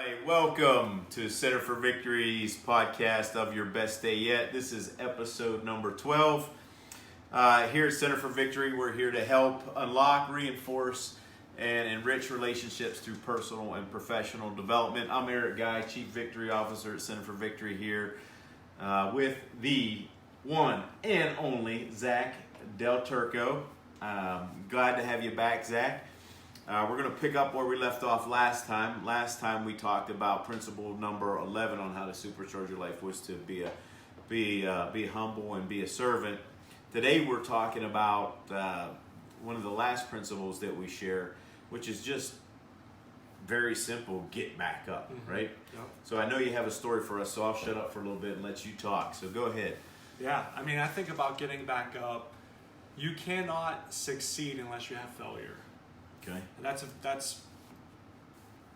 right, welcome to Center for Victory's podcast of Your Best Day Yet. This is episode number 12. Here at Center for Victory, we're here to help unlock, reinforce, and enrich relationships through personal and professional development. I'm Eric Guy, Chief Victory Officer at Center for Victory here with the one and only Zack DelTurco. Glad to have you back, Zack. We're going to pick up where we left off last time. Last time we talked about principle number 11 on how to supercharge your life was to be humble and be a servant. Today we're talking about one of the last principles that we share, which is just very simple: get back up, right? Yep. So I know you have a story for us, so I'll shut up for a little bit and let you talk. So go ahead. Yeah, I mean, I think about getting back up. You cannot succeed unless you have failure. Okay. And that's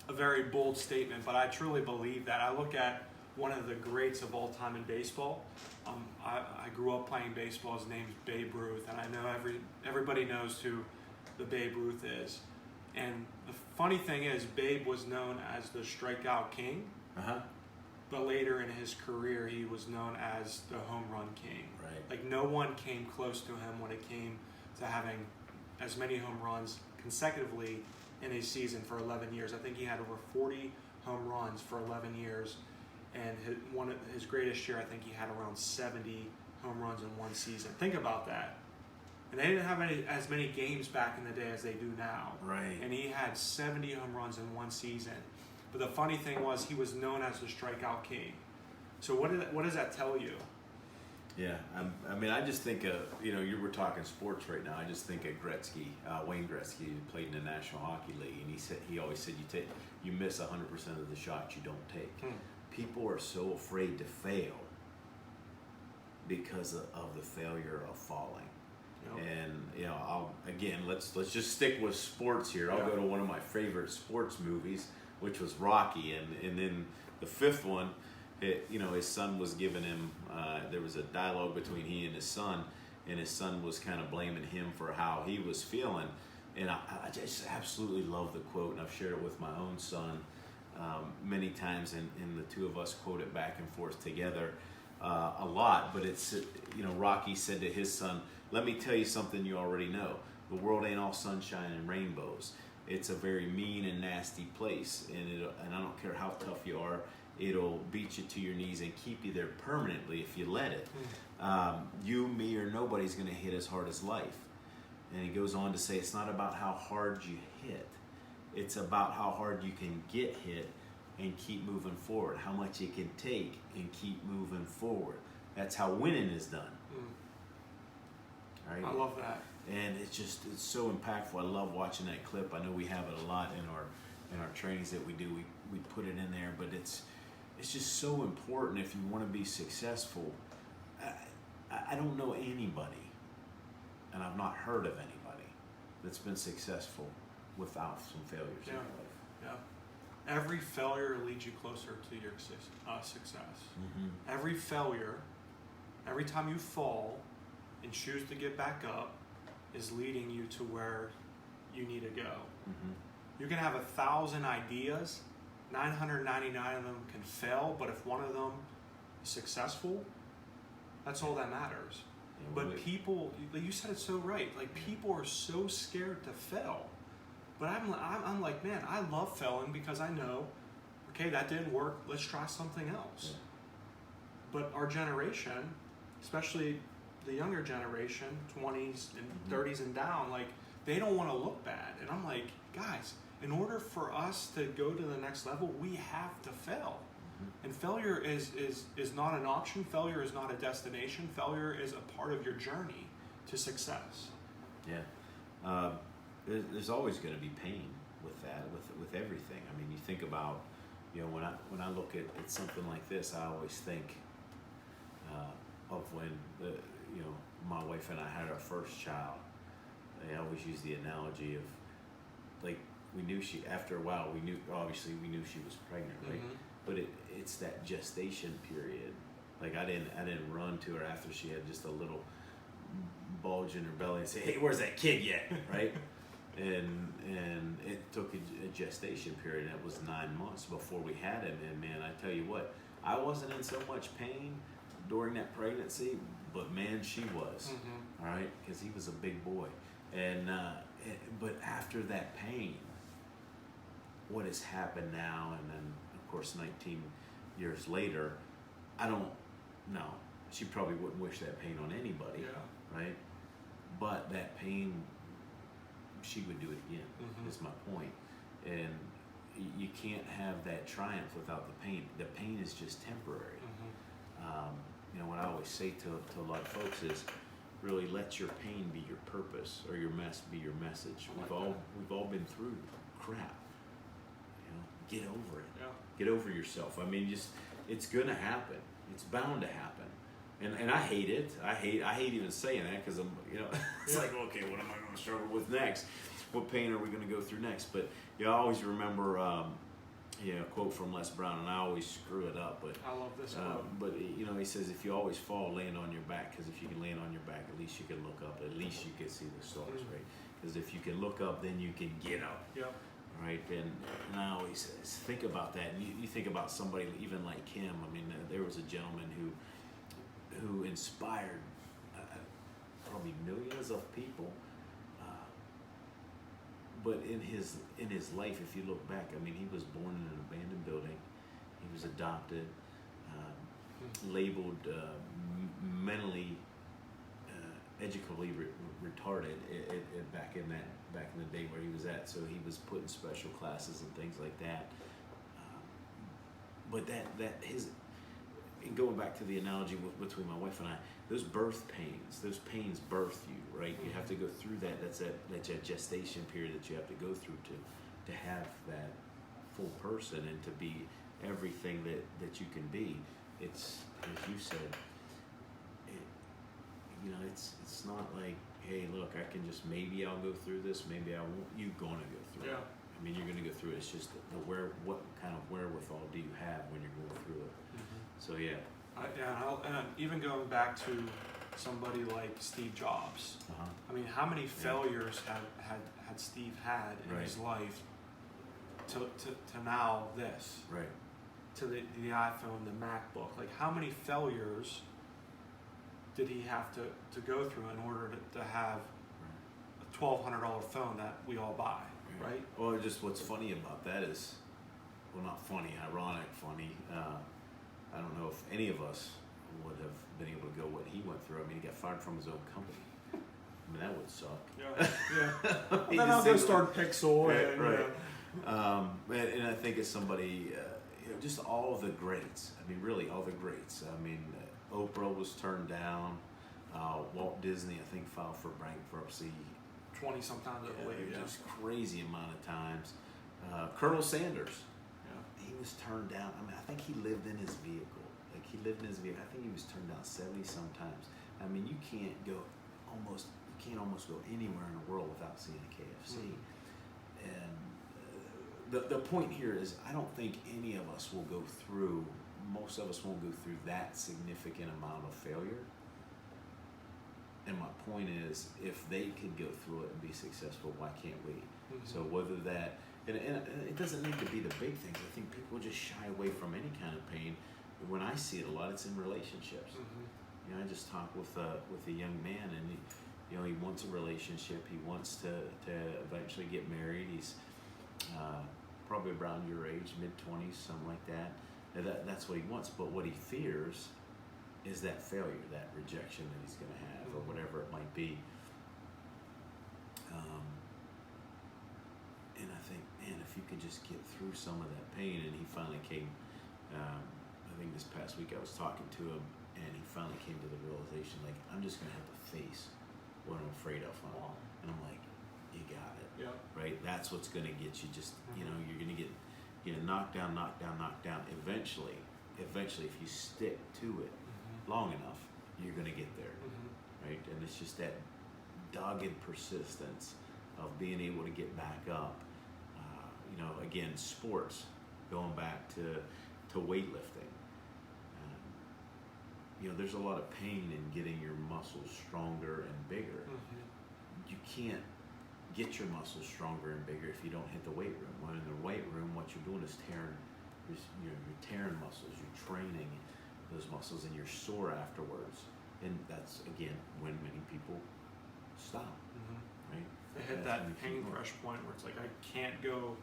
a very bold statement, but I truly believe that. I look at one of the greats of all time in baseball. I grew up playing baseball. His name's Babe Ruth, and I know everybody knows who the Babe Ruth is. And the funny thing is, Babe was known as the strikeout king, but later in his career, he was known as the home run king. Right. Like, no one came close to him when it came to having as many home runs consecutively in a season for 11 years. I think he had over 40 home runs for 11 years, and his greatest year, I think he had around 70 home runs in one season. Think about that. And they didn't have as many games back in the day as they do now. Right. And he had 70 home runs in one season. But the funny thing was, he was known as the strikeout king. So what does that tell you? Yeah, I mean, I just think of, you were talking sports right now. I just think of Gretzky, Wayne Gretzky, who played in the National Hockey League, and he always said you miss 100% of the shots you don't take. People are so afraid to fail because of the failure of falling. Yep. And let's just stick with sports here. I'll go to one of my favorite sports movies, which was Rocky, and then the fifth one. His son was giving him, there was a dialogue between he and his son was kind of blaming him for how he was feeling. And I just absolutely love the quote, and I've shared it with my own son many times, and the two of us quote it back and forth together a lot. But it's, Rocky said to his son, "Let me tell you something you already know. The world ain't all sunshine and rainbows. It's a very mean and nasty place, and I don't care how tough you are, it'll beat you to your knees and keep you there permanently if you let it. You, me, or nobody's going to hit as hard as life." And he goes on to say, it's not about how hard you hit. It's about how hard you can get hit and keep moving forward, how much you can take and keep moving forward. That's how winning is done. Right? I love that. And it's so impactful. I love watching that clip. I know we have it a lot in our trainings that we do. We put it in there, but it's just so important if you want to be successful. I don't know anybody, and I've not heard of anybody, that's been successful without some failures in their life. Yeah. Every failure leads you closer to your success. Every failure, every time you fall and choose to get back up, is leading you to where you need to go. You can have 1,000 ideas, 999 of them can fail, but if one of them is successul, that's all that matters. But people, you said it so right, like, people are so scared to fail. But I'm like, man, I love failing because I know, okay, that didn't work, let's try something else. But our generation, especially the younger generation, 20s and 30s and down, like, they don't want to look bad. And I'm like, guys, in order for us to go to the next level, we have to fail. And failure is not an option. Failure is not a destination. Failure is a part of your journey to success. Yeah. There's always going to be pain with that, with everything. I mean, you think about, when I look at something like this, I always think of when my wife and I had our first child. I always use the analogy of, like, after a while we knew she was pregnant, right? But it's that gestation period. Like, I didn't run to her after she had just a little bulge in her belly and say, "Hey, where's that kid yet?" Right? and it took a gestation period, and it was 9 months before we had him. And man, I tell you what, I wasn't in so much pain during that pregnancy, but man, she was. All right, because he was a big boy, and but after that pain, what has happened now, and then of course 19 years later, I don't know. She probably wouldn't wish that pain on anybody, right? But that pain, she would do it again. Is my point. And you can't have that triumph without the pain. The pain is just temporary. You know what I always say to a lot of folks is, really let your pain be your purpose, or your mess be your message. We've all been through crap. You know, get over it. Get over yourself. I mean, just it's gonna happen. It's bound to happen. And I hate it. I hate even saying that, because I'm, you know, it's like, okay, what am I going to struggle with next? What pain are we going to go through next? But you know, I always remember, a quote from Les Brown, and I always screw it up. But I love this quote. But you know, he says, if you always fall, land on your back, because if you can land on your back, at least you can look up. At least you can see the stars, right? Because if you can look up, then you can get up. Right, and I always think about that. And you think about somebody even like him. I mean, there was a gentleman who inspired probably millions of people, but in his life, if you look back, I mean, he was born in an abandoned building. He was adopted, labeled mentally, educationally retarded back in the day where he was at. So he was put in special classes and things like that. But and going back to the analogy between my wife and I, those pains birth you, right? You have to go through that. That's that gestation period that you have to go through to have that full person and to be everything that you can be. It's, as you said, it's not like, hey, look, I can just, maybe I'll go through this, maybe I won't. You're gonna go through it. I mean, you're gonna go through it. It's just what kind of wherewithal do you have when you're going through it? So and even going back to somebody like Steve Jobs. I mean, how many failures had Steve had in his life to now this? Right. To the iPhone, the MacBook. Like, how many failures did he have to go through in order to have a $1,200 phone that we all buy, right? Well, just what's funny about that is, well, not funny, ironic funny. I don't know if any of us would have been able to go what he went through. I mean, he got fired from his own company. I mean, that would suck. Then I'll go start Pixel. And I think as somebody, just all of the greats. I mean, really, all the greats. I mean, Oprah was turned down. Walt Disney, I think, filed for bankruptcy 20 sometimes, I believe. Just crazy amount of times. Colonel Sanders. He was turned down. I mean, I think he lived in his vehicle. I think he was turned down 70 sometimes. I mean, you can't almost go anywhere in the world without seeing a KFC. And the point here is, I don't think any of us will go through. Most of us won't go through that significant amount of failure. And my point is, if they could go through it and be successful, why can't we? So whether that, and it doesn't need to be the big things. I think people just shy away from any kind of pain. When I see it a lot, it's in relationships. You know, I just talked with a young man, and he wants a relationship. He wants to eventually get married. He's probably around your age, mid-20s, something like that. That's what he wants. But what he fears is that failure, that rejection that he's going to have, or whatever it might be. And I think, man, if you could just get through some of that pain. And he finally came, I think this past week I was talking to him, and he finally came to the realization, like, I'm just going to have to face what I'm afraid of. And I'm like, you got it. Right? That's what's going to get you. Just, you're going to get knocked down. Eventually, if you stick to it long enough, you're going to get there. Right? And it's just that dogged persistence of being able to get back up. Again, sports, going back to weightlifting. There's a lot of pain in getting your muscles stronger and bigger. You can't get your muscles stronger and bigger if you don't hit the weight room. When in the weight room, what you're doing is you're tearing muscles, you're training those muscles, and you're sore afterwards. And that's, again, when many people stop, right? They hit that pain thresh point where it's like, I can't go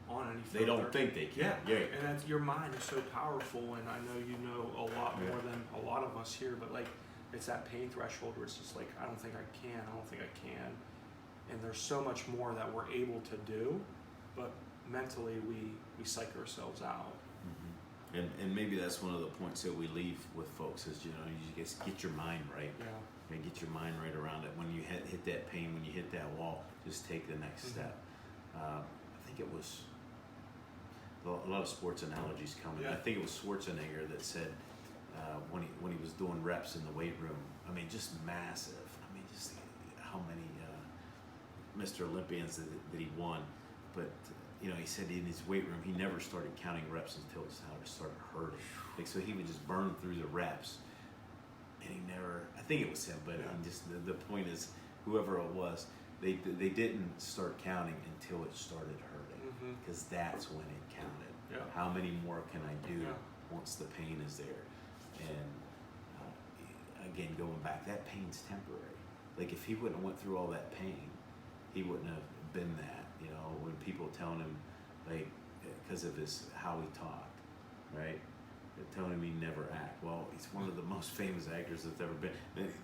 on any further. They don't think they can. Yeah. And that's, your mind is so powerful, and I know you know a lot more than a lot of us here, but like, it's that pain threshold where it's just like, I don't think I can. And there's so much more that we're able to do, but mentally we psych ourselves out. And maybe that's one of the points that we leave with folks is, you just get your mind right. And get your mind right around it. When you hit that pain, when you hit that wall, just take the next step. I think it was a lot of sports analogies coming. I think it was Schwarzenegger that said when he was doing reps in the weight room, I mean, just massive. I mean, just how many Mr. Olympians that he won. But he said in his weight room he never started counting reps until it started hurting. Like, so he would just burn through the reps, and he never. I think it was him, but just the point is, whoever it was, they didn't start counting until it started hurting, because that's when it counted. How many more can I do once the pain is there? And again, going back, that pain's temporary. Like, if he wouldn't have went through all that pain, he wouldn't have been that. When people telling him, like, because of how he talked, right? They're telling him he never act. Well, he's one of the most famous actors that's ever been.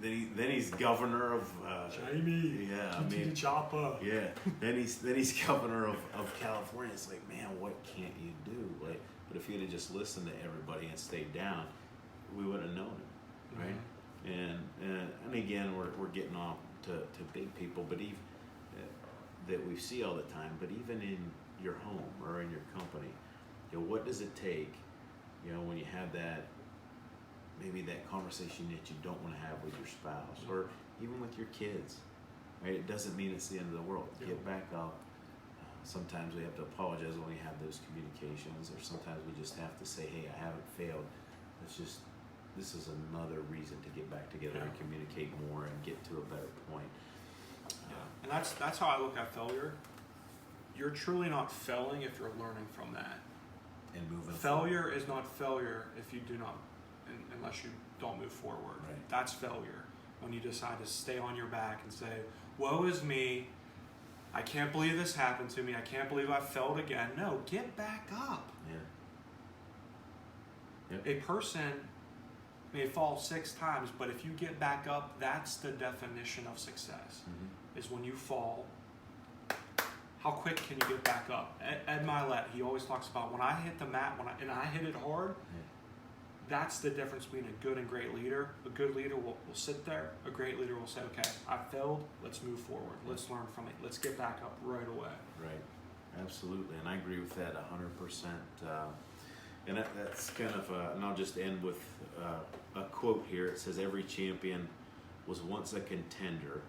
Then he's governor of Jamie. Yeah, I mean, Choppa. Yeah. Then he's governor of California. It's like, man, what can't you do? Like, but if he'd have just listened to everybody and stayed down, we would have known him, right? And again, we're getting off to big people, but even that we see all the time. But even in your home or in your company, what does it take? When you have maybe that conversation that you don't want to have with your spouse, or even with your kids, right? It doesn't mean it's the end of the world. Get back up. Sometimes we have to apologize when we have those communications, or sometimes we just have to say, hey, I haven't failed. This is another reason to get back together and communicate more and get to a better point. And that's how I look at failure. You're truly not failing if you're learning from that. And moving failure forward. Is not failure if you do not, unless you don't move forward. Right. That's failure. When you decide to stay on your back and say, woe is me, I can't believe this happened to me, I can't believe I failed again. No, get back up. A person may fall 6 times, but if you get back up, that's the definition of success. Is when you fall, how quick can you get back up? Ed Milet, he always talks about, when I hit the mat, and I hit it hard, that's the difference between a good and great leader. A good leader will sit there. A great leader will say, okay, I failed, let's move forward. Let's learn from it. Let's get back up right away. Right, absolutely. And I agree with that 100%. And that's kind of, and I'll just end with a quote here. It says, every champion was once a contender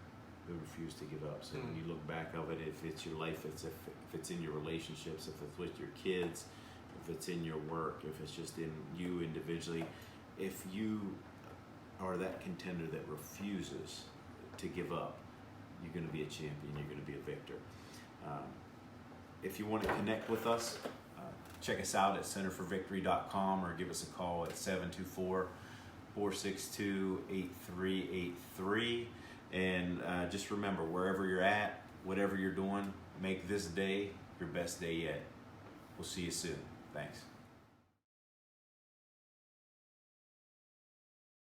who refused to give up. So when you look back of it, if it's your life, if it's in your relationships, if it's with your kids, if it's in your work, if it's just in you individually, if you are that contender that refuses to give up, you're going to be a champion, you're going to be a victor. If you want to connect with us, check us out at centerforvictory.com or give us a call at 724-462-8383. And just remember, wherever you're at, whatever you're doing, make this day your best day yet. We'll see you soon. Thanks.